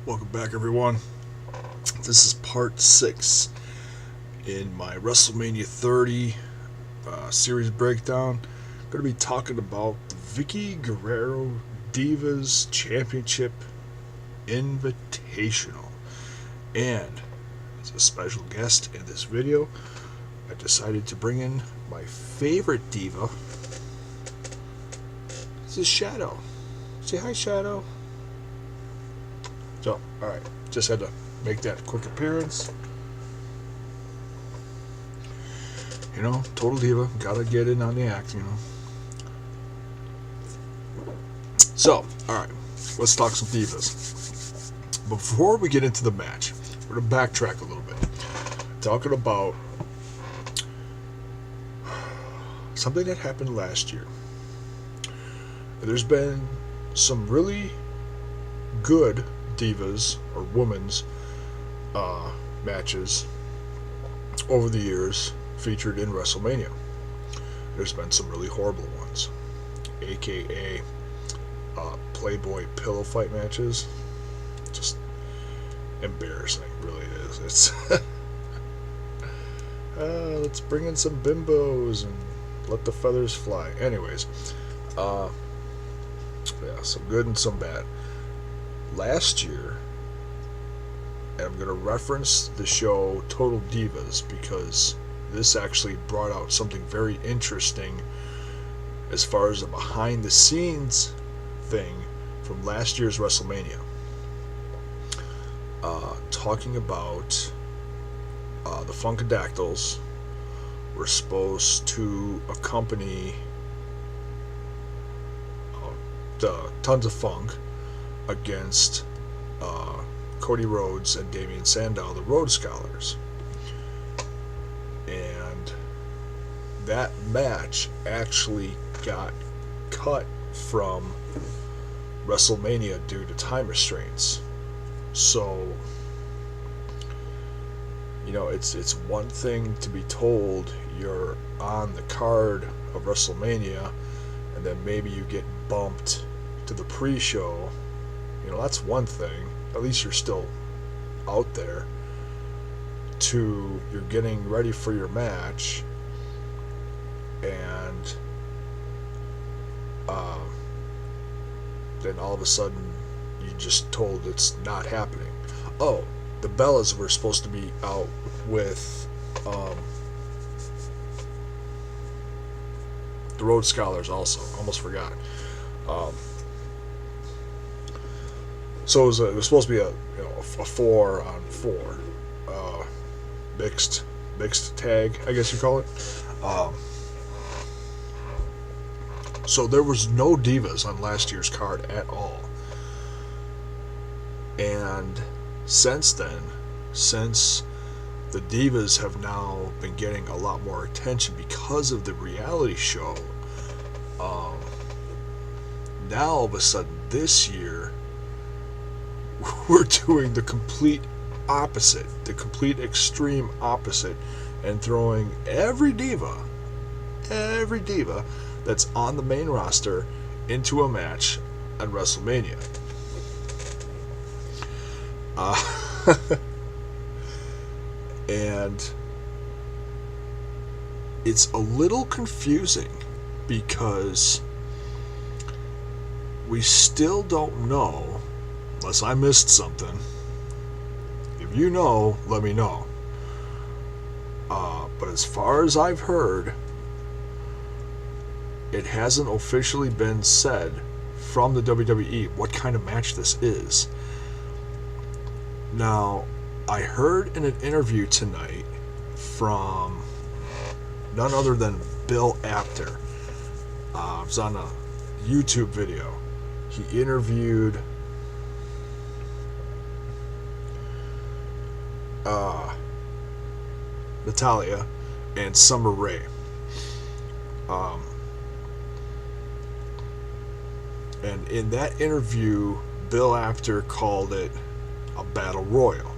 Welcome back, everyone. This is part 6 in my WrestleMania 30 series breakdown. I'm going to be talking about the Vickie Guerrero Divas Championship Invitational. And as a special guest in this video, I decided to bring in my favorite diva. This is Shadow. Say hi, Shadow. So, alright, just had to make that quick appearance. You know, total diva, gotta get in on the act, you know. So, alright, let's talk some divas. Before we get into the match, we're gonna backtrack a little bit. Talking about something that happened last year. There's been some really good divas or women's matches over the years featured in WrestleMania. There's been some really horrible ones, aka Playboy pillow fight matches. Just embarrassing, really it is. It's let's bring in some bimbos and let the feathers fly. Anyways, yeah, some good and some bad. Last year, and I'm going to reference the show Total Divas because this actually brought out something very interesting as far as a behind the scenes thing from last year's WrestleMania. Talking about the Funkadactyls were supposed to accompany the Tons of Funk against Cody Rhodes and Damian Sandow, the Rhodes Scholars. And that match actually got cut from WrestleMania due to time restraints. So, you know, it's one thing to be told you're on the card of WrestleMania and then maybe you get bumped to the pre-show. You know, that's one thing. At least you're still out there. You're getting ready for your match, and then all of a sudden you just told it's not happening. Oh, the Bellas were supposed to be out with the Rhodes Scholars also. Almost forgot. So it was supposed to be a 4-on-4 mixed tag, I guess you call it. So there was no divas on last year's card at all. And since then, since the divas have now been getting a lot more attention because of the reality show, now all of a sudden this year we're doing the complete opposite, the complete extreme opposite, and throwing every diva that's on the main roster into a match at WrestleMania. And it's a little confusing because we still don't know, unless I missed something. If you know, let me know. But as far as I've heard, it hasn't officially been said from the WWE what kind of match this is. Now, I heard in an interview tonight from none other than Bill Apter. It was on a YouTube video. He interviewed Natalya and Summer Rae. And in that interview, Bill Apter called it a battle royal.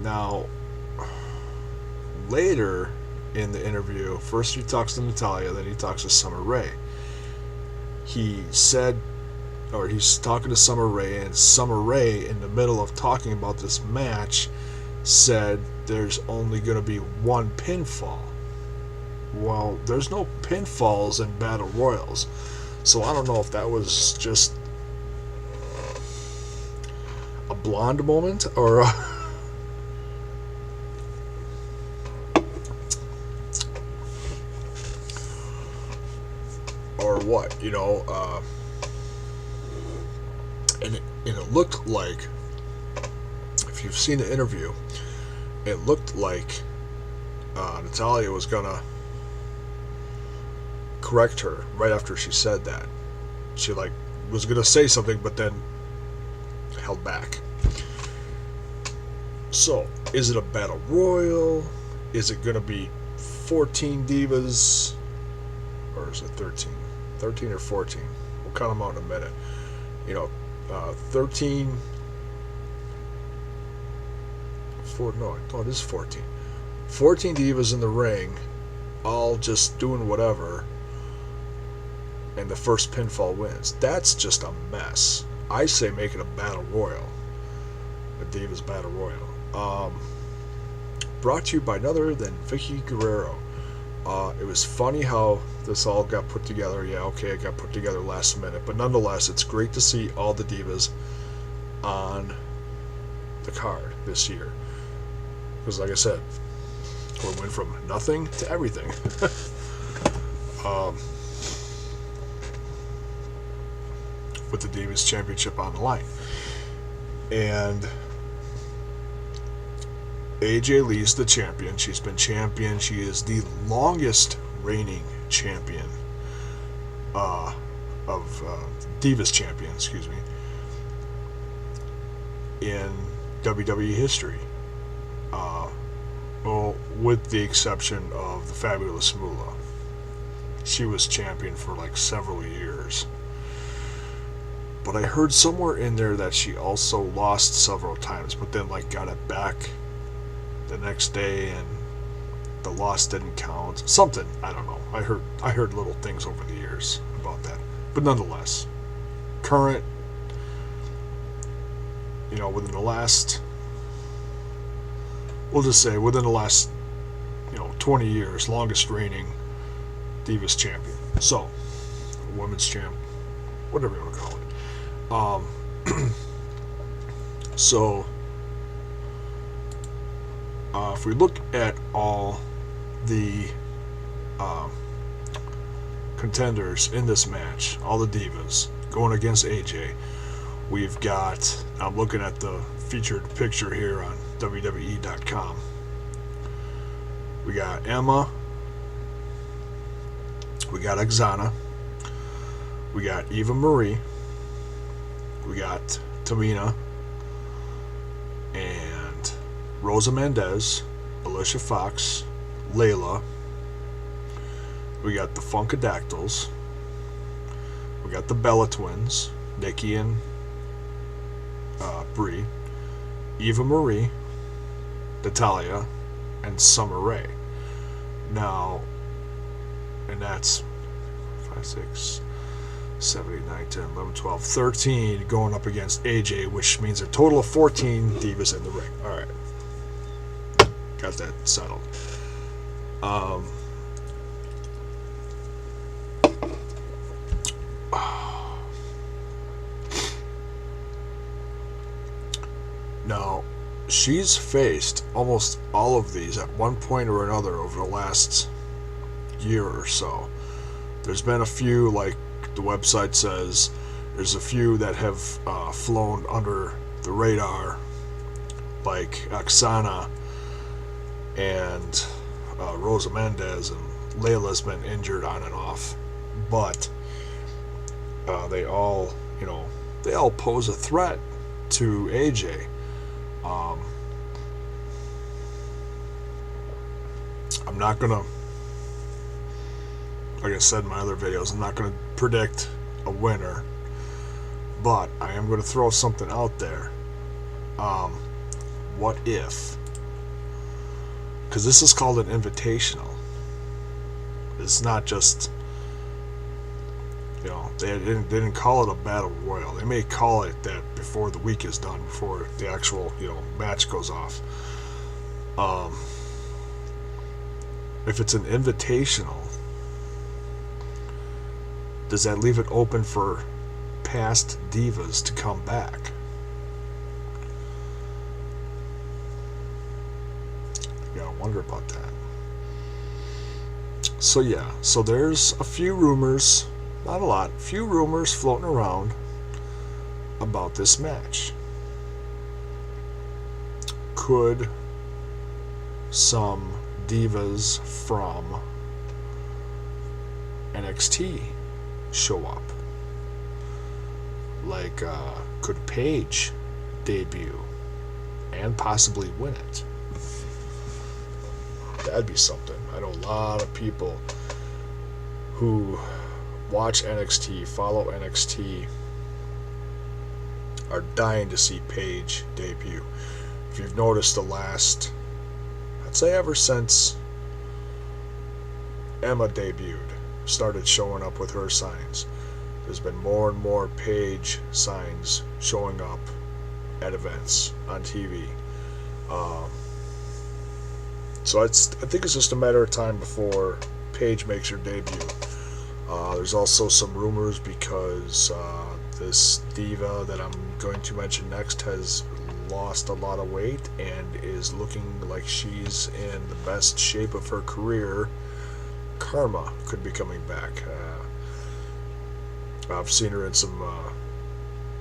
Now, later in the interview, first he talks to Natalya, then he talks to Summer Rae. he said, or he's talking to Summer Rae, and Summer Rae, in the middle of talking about this match, said there's only going to be one pinfall. Well, there's no pinfalls in Battle Royals, so I don't know if that was just a blonde moment or or what, you know. And it looked like, if you've seen the interview, it looked like Natalya was gonna correct her right after she said that. She was gonna say something, but then held back. So, is it a battle royal? Is it gonna be 14 divas, or is it 13? 13 or 14? We'll count them out in a minute. You know, 13. No, it is 14. 14 divas in the ring, all just doing whatever, and the first pinfall wins. That's just a mess. I say make it a battle royal, a Divas battle royal. Brought to you by none other than Vickie Guerrero. It was funny how this all got put together. Yeah, okay, it got put together last minute, but nonetheless, it's great to see all the divas on the card this year. Because, like I said, we went from nothing to everything. With the Divas Championship on the line. And AJ Lee's the champion. She's been champion. She is the longest reigning champion of Divas champion, excuse me, in WWE history. Well, with the exception of the Fabulous Moolah. She was champion for like several years. But I heard somewhere in there that she also lost several times, but then got it back the next day, and the loss didn't count. Something, I don't know. I heard little things over the years about that. But nonetheless, current, within the last, we'll just say within the last, 20 years, longest reigning Divas champion. So, women's champ, whatever you want to call it. So, if we look at all the contenders in this match, all the divas going against AJ, we've got, I'm looking at the featured picture here on WWE.com. We got Emma, we got Aksana, we got Eva Marie, we got Tamina, and Rosa Mendez, Alicia Fox, Layla. We got the Funkadactyls. We got the Bella Twins, Nikki and Brie, Eva Marie, Natalya, and Summer Rae. Now, and that's 5, 6, 7, 8, 9, 10, 11, 12, 13 going up against AJ, which means a total of 14 divas in the ring. Alright. Got that settled. Now, she's faced almost all of these at one point or another over the last year or so. There's been a few, like the website says, there's a few that have flown under the radar, like Aksana and Rosa Mendez, and Layla's been injured on and off, but they all pose a threat to AJ. I'm not gonna, like I said in my other videos, I'm not gonna predict a winner, but I am gonna throw something out there. What if, because this is called an invitational, it's not just You know, they didn't call it a battle royal. They may call it that before the week is done, before the actual, you know, match goes off. If it's an invitational, does that leave it open for past divas to come back? You gotta wonder about that. So yeah, so there's a few rumors, not a lot, few rumors floating around about this match. Could some divas from NXT show up? Like, could Paige debut and possibly win it? That'd be something. I know a lot of people who watch NXT, follow NXT, are dying to see Paige debut. If you've noticed, the last, I'd say ever since Emma debuted, started showing up with her signs, there's been more and more Paige signs showing up at events on TV. So I think it's just a matter of time before Paige makes her debut. There's also some rumors because this diva that I'm going to mention next has lost a lot of weight and is looking like she's in the best shape of her career. Karma could be coming back. I've seen her in some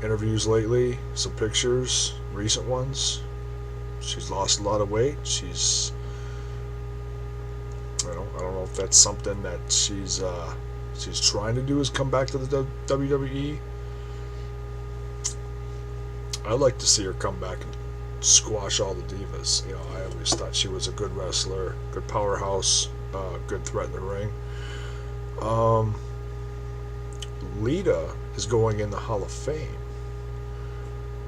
interviews lately, some pictures, recent ones. She's lost a lot of weight. I don't know if that's something that she's trying to do, is come back to the WWE. I'd like to see her come back and squash all the divas. You know, I always thought she was a good wrestler, good powerhouse, good threat in the ring. Lita is going in the Hall of Fame,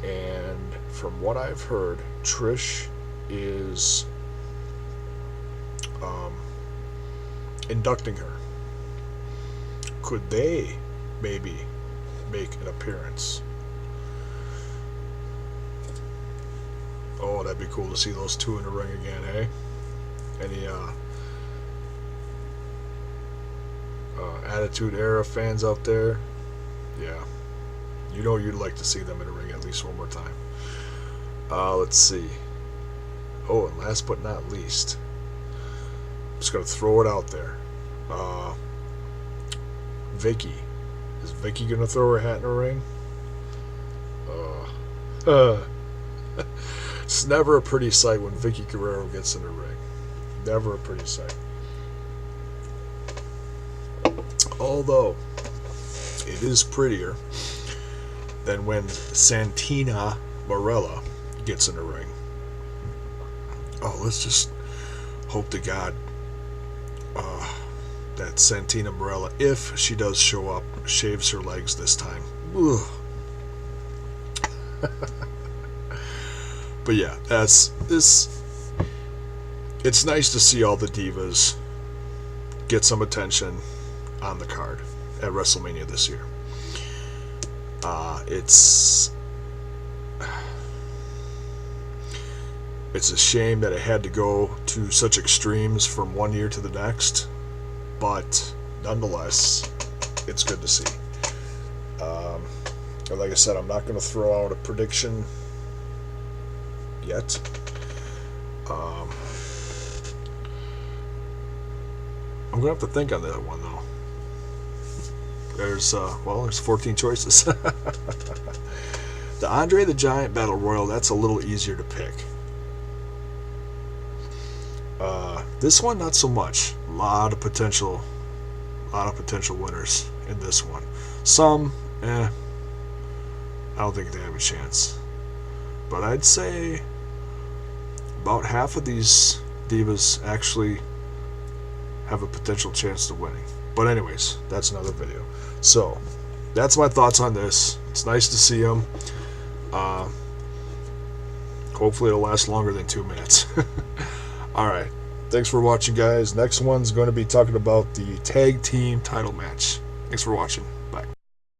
and from what I've heard, Trish is inducting her. Could they maybe make an appearance? Oh, that'd be cool to see those two in the ring again, eh? Any Attitude Era fans out there? Yeah. You know you'd like to see them in the ring at least one more time. Let's see. Oh, and last but not least, I'm just going to throw it out there. Vickie. Is Vickie going to throw her hat in the ring? It's never a pretty sight when Vickie Guerrero gets in the ring. Never a pretty sight. Although, it is prettier than when Santina Marella gets in the ring. Oh, let's just hope to God that Santina Marella, if she does show up, shaves her legs this time. But yeah, it's nice to see all the divas get some attention on the card at WrestleMania this year. It's a shame that it had to go to such extremes from one year to the next, but nonetheless, it's good to see. Like I said, I'm not going to throw out a prediction yet. I'm going to have to think on that one, though. There's 14 choices. The Andre the Giant Battle Royal, that's a little easier to pick. This one, not so much. A lot of potential winners in this one. Some, I don't think they have a chance. But I'd say about half of these divas actually have a potential chance to winning. But anyways, that's another video. So, that's my thoughts on this. It's nice to see them. Hopefully it'll last longer than 2 minutes. Alright. Thanks for watching, guys. Next one's going to be talking about the tag team title match. Thanks for watching.